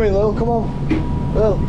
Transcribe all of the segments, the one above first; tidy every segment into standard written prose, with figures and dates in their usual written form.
doing, Lil? Come on. Lil.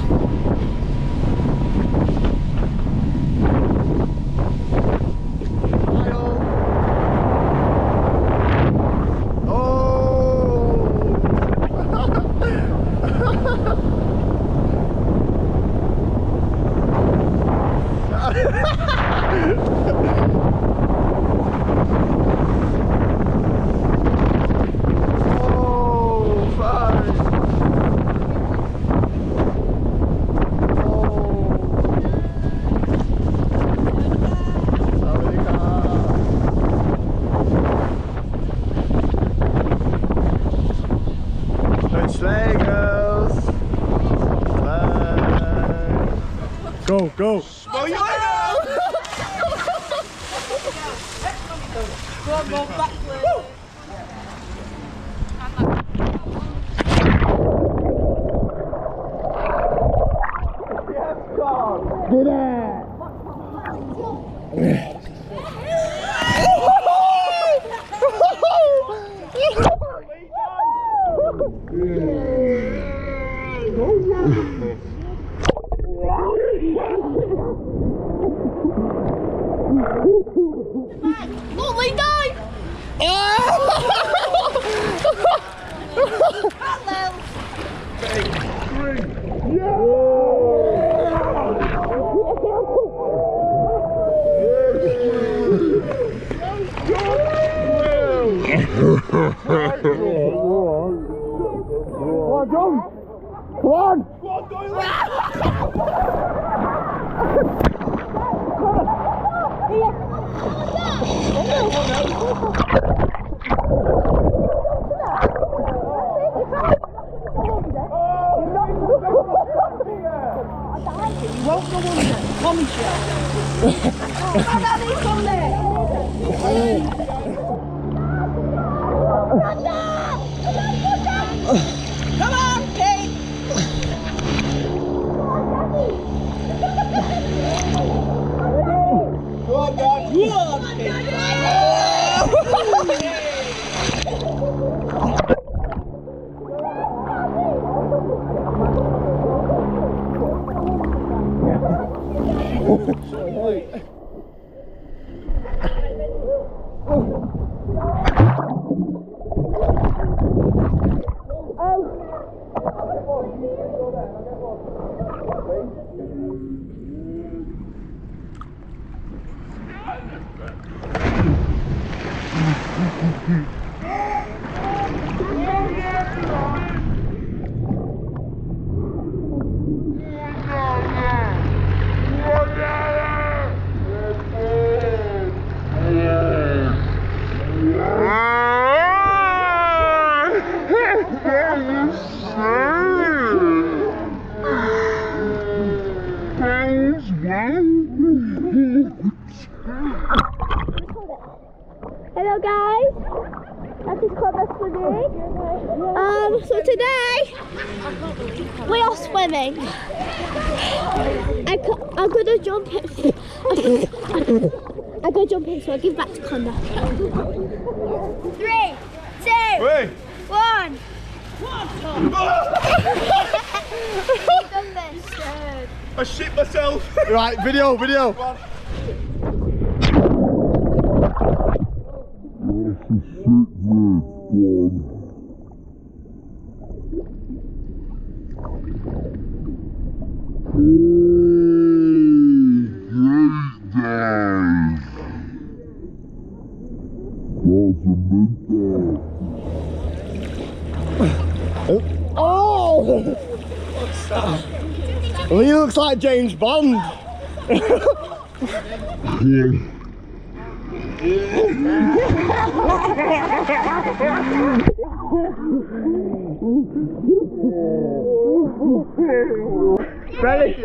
Go, go. Oh, you go on, go backwards. Get it! Look, lay down! Come on, John! Come on! You won't go under, promise you. Daddy's on there. Come on, Kate. Go on, Dad. Go on, Kate. Hello guys, that is Columbus swimming. So today we are swimming. I'm gonna jump in. I'm gonna jump in, so I'll give back to Connor. 3, 2, 1. I shit myself. Right, video. Oh! Well, he looks like James Bond. Ready?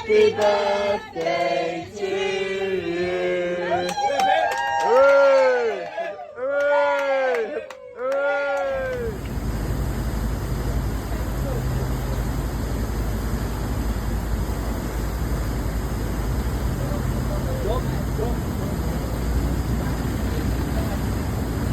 Happy birthday to